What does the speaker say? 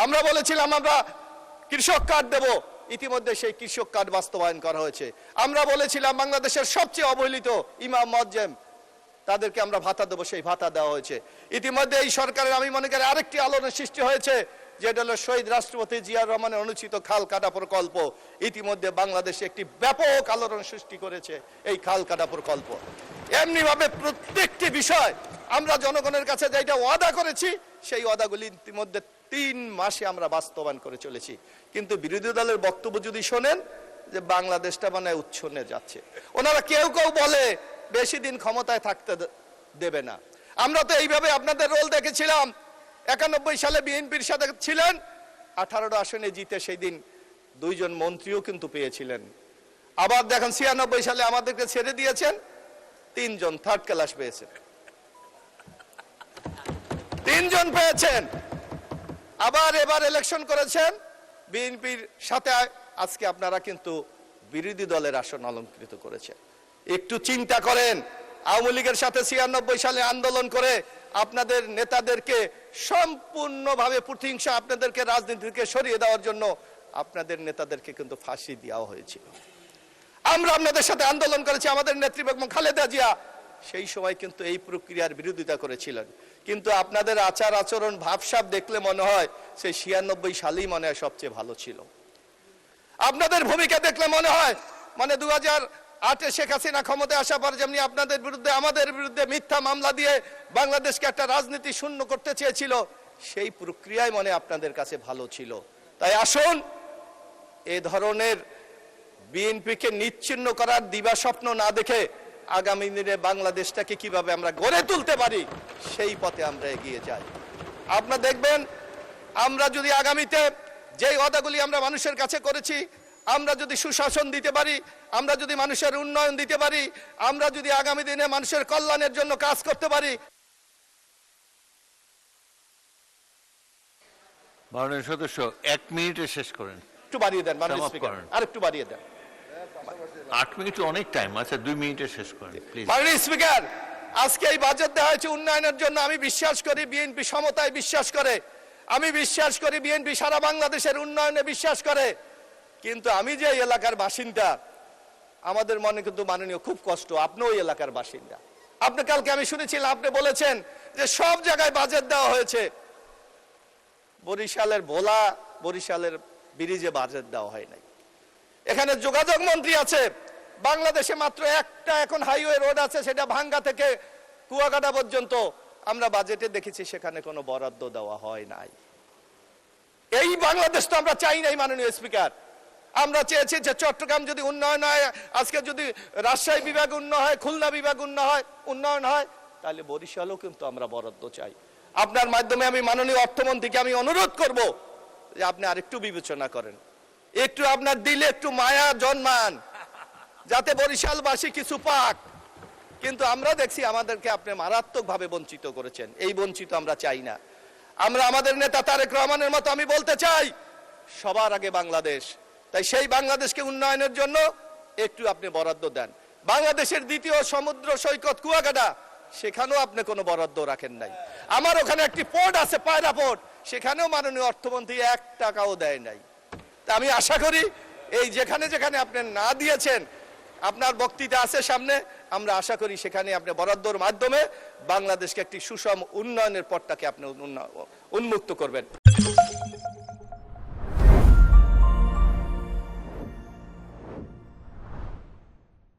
আমরা বলেছিলাম আমরা কৃষক কার্ড দেব, ইতিমধ্যে সেই কৃষক কার্ড বাস্তবায়ন করা হয়েছে। আমরা বলেছিলাম বাংলাদেশের সবচেয়ে অবহেলিত ইমাম মুয়াজ্জিম তাদেরকে আমরা ভাতা দেবো, সেই ভাতা দেওয়া হয়েছে। ইতিমধ্যে এই সরকারের আমি মনে করি আরেকটি আলোড়নের সৃষ্টি হয়েছে, যেটা হলো শহীদ রাষ্ট্রপতি জিয়াউর রহমানের অনুষ্ঠিত খাল কাটা প্রকল্প। ইতিমধ্যে বাংলাদেশে একটি ব্যাপক আলোড়ন সৃষ্টি করেছে এই খাল কাটা প্রকল্প। এমনি ভাবে প্রত্যেকটি বিষয় আমরা জনগণের কাছে যেটা ওয়াদা করেছি সেই ওয়াদাগুলি ইতিমধ্যে 3 মাসে আমরা বাস্তবায়ন করে চলেছি। কিন্তু বিরোধী দলের বক্তব্য যদি শোনেন যে বাংলাদেশটা মানে উচ্ছন্নে যাচ্ছে, ওনারা কেউ কেউ বলে বেশি দিন ক্ষমতায় থাকতে দেবে না। আমরা তো এইভাবে আপনাদের রোল দেখেছিলাম। 91 সালে বিএনপির সাথে ছিলেন, 18টা আসনে জিতে সেই দিন 2 জন মন্ত্রীও কিন্তু পেয়েছিলেন। আবার দেখেন 96 সালে আমাদেরকে ছেড়ে দিয়েছেন, 3 জন থার্ড ক্লাস পেয়েছেন, 3 জন পেয়েছেন। আবার এবার ইলেকশন করেছেন বিএনপির সাথে, আজকে আপনারা কিন্তু বিরোধী দলের আসন অলংকৃত করেছেন। একটু চিন্তা করেন, আওয়ামী লীগের সাথে 96 সালে আন্দোলন করে আপনাদের নেতাদেরকে সম্পূর্ণভাবে প্রতিহিংসা, আপনাদেরকে রাজনীতি থেকে সরিয়ে দেওয়ার জন্য আপনাদের নেতাদেরকে কিন্তু ফাঁসি দেওয়া হয়েছিল। আমরা আপনাদের সাথে আন্দোলন করেছি, আমাদের নেত্রী বেগম খালেদা জিয়া সেই সময় কিন্তু এই প্রক্রিয়ার বিরোধিতা করেছিলেন। কিন্তু আপনাদের আচার আচরণ ভাবসাব দেখলে মনে হয় সেই 96 সালেই মনে হয় সবচেয়ে ভালো ছিল। আপনাদের ভূমিকা দেখলে মনে হয় মানে 2008-এ শেখ হাসিনা ক্ষমতায় আসার পর যেমনি আপনাদের বিরুদ্ধে আমাদের বিরুদ্ধে মিথ্যা মামলা দিয়ে বাংলাদেশকে একটা রাজনীতি শূন্য করতে চেয়েছিল, সেই প্রক্রিয়ায় মনে আপনাদের কাছে ভালো ছিল। তাই আসুন এই ধরনের বিএনপিকে নিচ্ছিন্ন করার দিবা স্বপ্ন না দেখে আগামী দিনে বাংলাদেশটাকে কিভাবে আমরা গড়ে তুলতে পারি সেই পথে আমরা এগিয়ে যাই। আপনারা দেখবেন আমরা যদি আগামীতে যেই ওয়াদাগুলি আমরা মানুষের কাছে করেছি, আমরা যদি সুশাসন দিতে পারি, আমরা যদি মানুষের উন্নয়ন দিতে পারি, আমরা যদি আগামী দিনে মানুষের কল্যাণের জন্য কাজ করতে পারি। মাননীয় সদস্য 1 মিনিটে শেষ করেন। একটু বাড়িয়ে দেন মাননীয় স্পিকার, আর একটু বাড়িয়ে দেন। 8 মিনিট অনেক টাইম আছে, 2 মিনিটে শেষ করেন প্লিজ। মাননীয় স্পিকার, আজকে এই বাজেট দেওয়া হয়েছে উন্নয়নের জন্য। আমি বিশ্বাস করি বিএনপি সমতায় বিশ্বাস করে, আমি বিশ্বাস করি বিএনপি সারা বাংলাদেশের উন্নয়নে বিশ্বাস করে। কিন্তু আমি যে এলাকার বাসিন্দা, আমাদের মনে কিন্তু মাননীয় খুব কষ্ট। আপনিও ওই এলাকার বাসিন্দা। আপনি কালকে আমি শুনেছিলাম আপনি বলেছেন যে সব জায়গায় বাজেট দেওয়া হয়েছে, বরিশালের ভোলা, বরিশালের ব্রিজে বাজেট দেওয়া হয় নাই। এখানে যোগাযোগ মন্ত্রী আছে, বাংলাদেশে মাত্র একটা এখন হাইওয়ে রোড আছে, সেটা ভাঙ্গা থেকে কুয়াকাটা পর্যন্ত। আমরা বাজেটে দেখেছি সেখানে কোনো বরাদ্দ দেওয়া হয় নাই। এই বাংলাদেশ তো আমরা চাই নাই মাননীয় স্পিকার। আমরা চেয়েছি যে চট্টগ্রাম যদি উন্নয়ন হয়, আজকে যদি রাজশাহী বিভাগ উন্নয়ন হয়, খুলনা বিভাগ উন্নয়ন হয়, তাহলে বরিশালও কিন্তু আমরা বরাদ্দ চাই। আপনার মাধ্যমে আমি মাননীয় অর্থমন্ত্রীকে আমি অনুরোধ করব যে আপনি আরেকটু বিবেচনা করেন, একটু আপনার দিলে একটু মায়া জন্মান, যাতে বরিশালবাসী কিছু পাক। কিন্তু আমরা দেখছি আমাদেরকে আপনি মারাত্মকভাবে বঞ্চিত করেছেন। এই বঞ্চিত আমরা চাই না। আমরা আমাদের নেতা তারেক রহমানের মতো আমি বলতে চাই সবার আগে বাংলাদেশ। তাই সেই বাংলাদেশকে উন্নয়নের জন্য একটু আপনি বরাদ্দ দেন। বাংলাদেশের দ্বিতীয় সমুদ্র সৈকত কুয়াকাটা, সেখানেও আপনি কোনো বরাদ্দ রাখেন নাই। আমার ওখানে একটি পোর্ট আছে, পায়রা পোর্ট, সেখানেও মাননীয় অর্থমন্ত্রী 1 টাকাও দেয় নাই। তা আমি আশা করি এই যেখানে যেখানে আপনি না দিয়েছেন, আপনার বক্তৃতা আছে সামনে, আমরা আশা করি সেখানে আপনি বরাদ্দর মাধ্যমে বাংলাদেশকে একটি সুষম উন্নয়নের পথটাকে আপনি উন্মুক্ত করবেন।